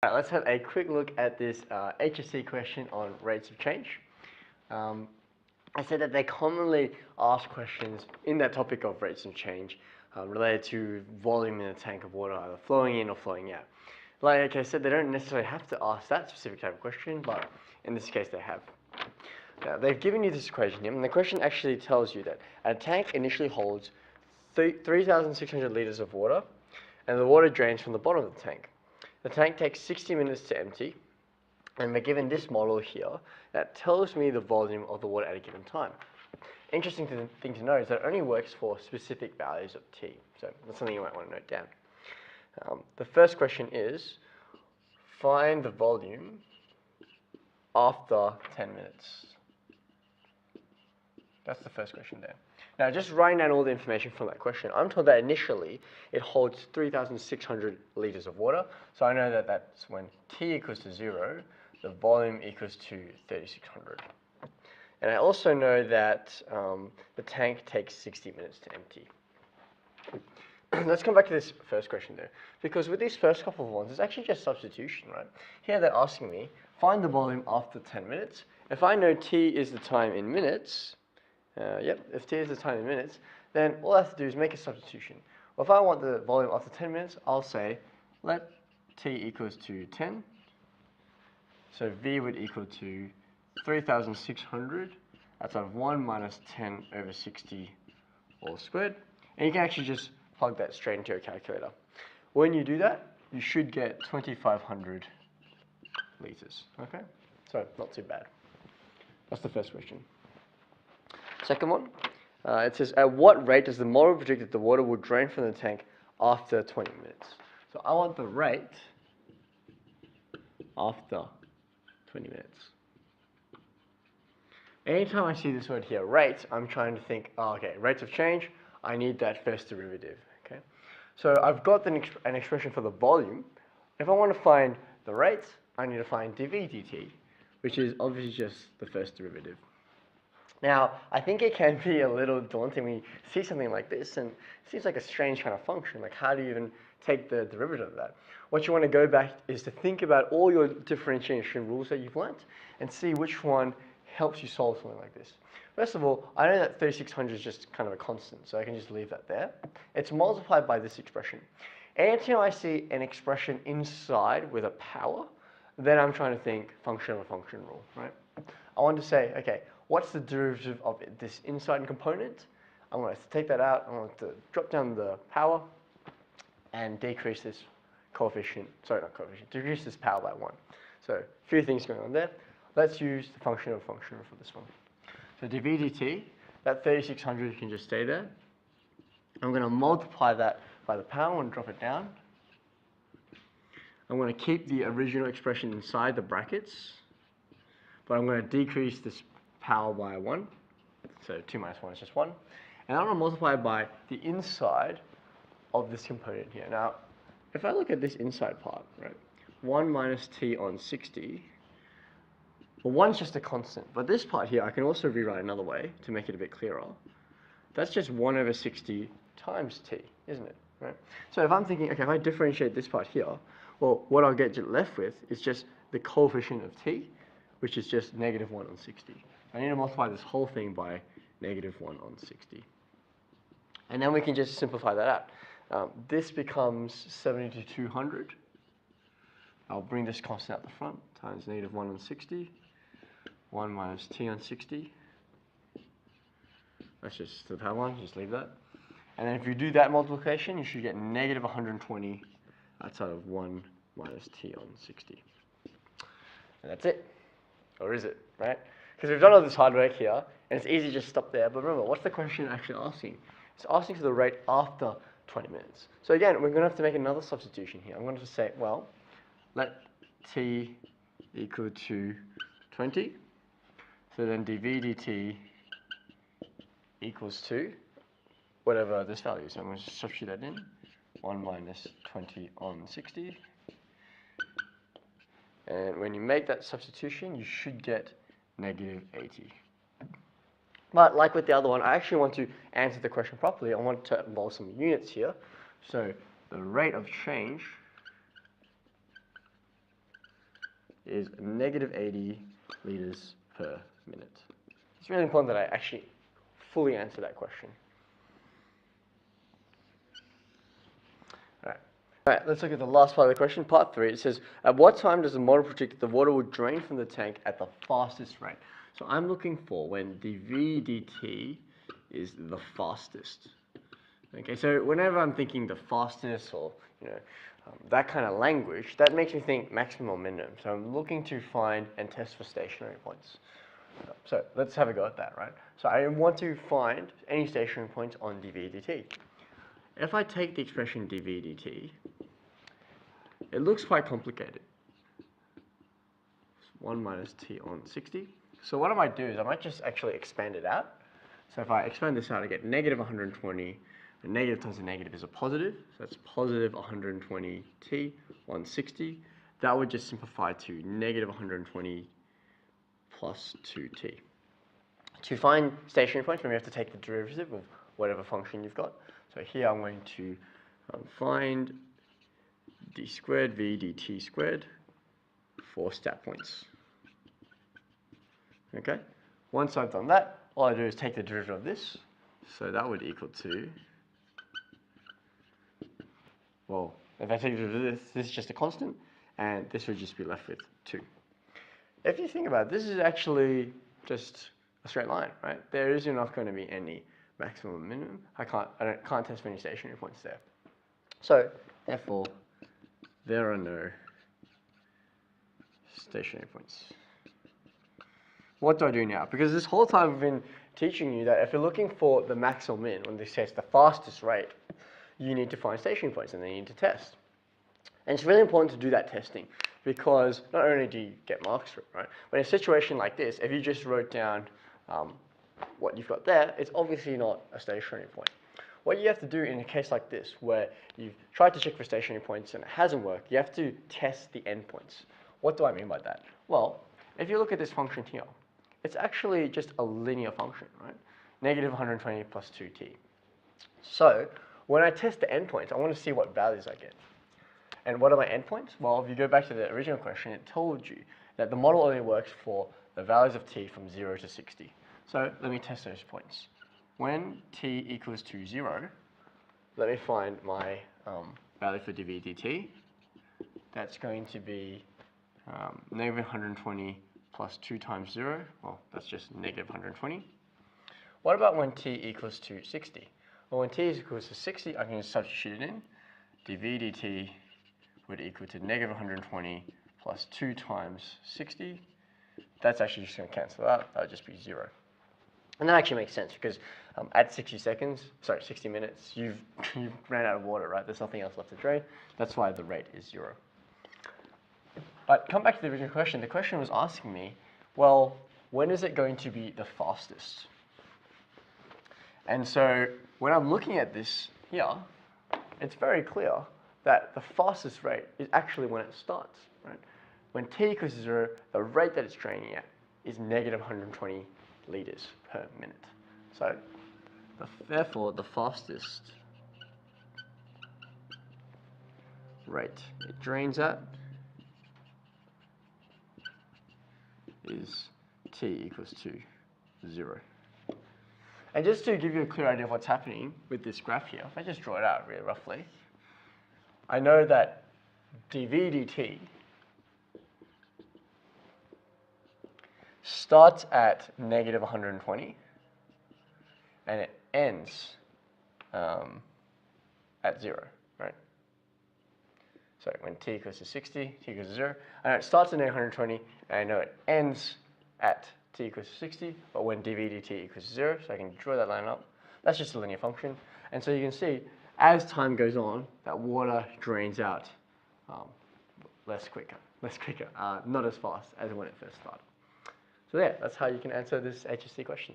Alright, let's have a quick look at this HSC question on rates of change. I said that they commonly ask questions in that topic of rates of change related to volume in a tank of water, either flowing in or flowing out. Like I said, they don't necessarily have to ask that specific type of question, but in this case they have. Now, they've given you this equation here, and the question actually tells you that a tank initially holds 3,600 liters of water, and the water drains from the bottom of the tank. The tank takes 60 minutes to empty, and we're given this model here that tells me the volume of the water at a given time. Interesting thing to know is that it only works for specific values of t, so that's something you might want to note down. The first question is, find the volume after 10 minutes. That's the first question there. Now, just writing down all the information from that question, I'm told that initially it holds 3,600 liters of water. So I know that that's when t equals to 0, the volume equals to 3,600. And I also know that the tank takes 60 minutes to empty. Let's come back to this first question there. Because with these first couple of ones, it's actually just substitution, right? Here they're asking me, find the volume after 10 minutes. If I know t is the time in minutes, if t is the time in minutes, then all I have to do is make a substitution. Well, if I want the volume after 10 minutes, I'll say let t equals to 10. So v would equal to 3,600. That's 1 minus 10 over 60 all squared. And you can actually just plug that straight into your calculator. When you do that, you should get 2,500 liters. Okay? So not too bad. That's the first question. Second one, it says, at what rate does the model predict that the water will drain from the tank after 20 minutes? So I want the rate after 20 minutes. Anytime I see this word here, rate, I'm trying to think, oh, okay, rates of change, I need that first derivative. Okay, so I've got an expression for the volume. If I want to find the rate, I need to find dv dt, which is obviously just the first derivative. Now, I think it can be a little daunting when you see something like this, and it seems like a strange kind of function. Like, how do you even take the derivative of that? What you want to go back is to think about all your differentiation rules that you've learnt and see which one helps you solve something like this. First of all, I know that 3,600 is just kind of a constant, so I can just leave that there. It's multiplied by this expression. Anytime I see an expression inside with a power, then I'm trying to think function of a function rule, right? I want to say, okay, what's the derivative of this inside component? I want to take that out. I want to drop down the power and decrease this coefficient. Sorry, not coefficient. Decrease this power by 1. So a few things going on there. Let's use the function of a function for this one. So dv dt, that 3,600 can just stay there. I'm going to multiply that by the power and drop it down. I'm going to keep the original expression inside the brackets, but I'm going to decrease this power by 1. So 2 minus 1 is just 1. And I'm going to multiply by the inside of this component here. Now, if I look at this inside part, right, 1 minus t on 60, well, 1's just a constant. But this part here, I can also rewrite another way to make it a bit clearer. That's just 1 over 60 times t, isn't it? Right? So if I'm thinking, okay, if I differentiate this part here, well, what I'll get left with is just the coefficient of t, which is just negative 1 on 60. I need to multiply this whole thing by negative 1 on 60. And then we can just simplify that out. This becomes 70 to 200. I'll bring this constant out the front, times negative 1 on 60. 1 minus t on 60. That's just the power 1, just leave that. And then if you do that multiplication, you should get negative 120 outside of 1 minus t on 60. And that's it. Or is it, right? Because we've done all this hard work here, and it's easy to just stop there. But remember, what's the question actually asking? It's asking for the rate after 20 minutes. So again, we're going to have to make another substitution here. I'm going to say, well, let t equal to 20. So then dv dt equals to whatever this value is. So I'm going to substitute that in. 1 minus 20 on 60. And when you make that substitution, you should get negative 80. But like with the other one, I actually want to answer the question properly. I want to involve some units here. So the rate of change is negative 80 liters per minute. It's really important that I actually fully answer that question. All right, let's look at the last part of the question, part 3. It says, at what time does the model predict that the water will drain from the tank at the fastest rate? So I'm looking for when dV dt is the fastest. Okay, so whenever I'm thinking the fastest or that kind of language, that makes me think maximum or minimum. So I'm looking to find and test for stationary points. So let's have a go at that, right? So I want to find any stationary points on dV dt. If I take the expression dV dt, it looks quite complicated. 1 minus t on 60. So what I might do is I might just actually expand it out. So if I expand this out, I get negative 120. A negative times a negative is a positive. So that's positive 120t on 60. That would just simplify to negative 120 plus 2t. To find stationary points, we have to take the derivative of whatever function you've got. So here I'm going to find d squared v dt squared for stat points. Okay? Once I've done that, all I do is take the derivative of this. So that would equal to, well, if I take the derivative of this is just a constant, and this would just be left with 2. If you think about it, this is actually just a straight line, right? There is not going to be any maximum or minimum. I can't test for any stationary points there. So, therefore, there are no stationary points. What do I do now? Because this whole time I've been teaching you that if you're looking for the max or min, when this says the fastest rate, you need to find stationary points and then you need to test. And it's really important to do that testing because not only do you get marks for it, right? But in a situation like this, if you just wrote down what you've got there, it's obviously not a stationary point. What you have to do in a case like this, where you've tried to check for stationary points and it hasn't worked, you have to test the endpoints. What do I mean by that? Well, if you look at this function here, it's actually just a linear function, right? Negative 120 plus 2t. So when I test the endpoints, I want to see what values I get. And what are my endpoints? Well, if you go back to the original question, it told you that the model only works for the values of t from 0 to 60. So let me test those points. When t equals to 0, let me find my value for dV dt. That's going to be negative 120 plus 2 times 0. Well, that's just negative 120. What about when t equals to 60? Well, when t equals to 60, I can just substitute it in. dV dt would equal to negative 120 plus 2 times 60. That's actually just going to cancel out. That would just be 0. And that actually makes sense because at 60 minutes, you've ran out of water, right? There's nothing else left to drain. That's why the rate is 0. But come back to the original question. The question was asking me, well, when is it going to be the fastest? And so when I'm looking at this here, it's very clear that the fastest rate is actually when it starts, right? When t equals 0, the rate that it's draining at is negative 120 liters per minute. So therefore, the fastest rate it drains at is t equals to 0. And just to give you a clear idea of what's happening with this graph here, if I just draw it out really roughly, I know that dV dt starts at negative 120 and it ends at 0, right? So when t equals to 60, t equals to 0, I know it starts at negative 120 and I know it ends at t equals to 60, but when dV dt equals 0, so I can draw that line up. That's just a linear function. And so you can see, as time goes on, that water drains out less quicker, not as fast as when it first started. So yeah, that's how you can answer this HSC question.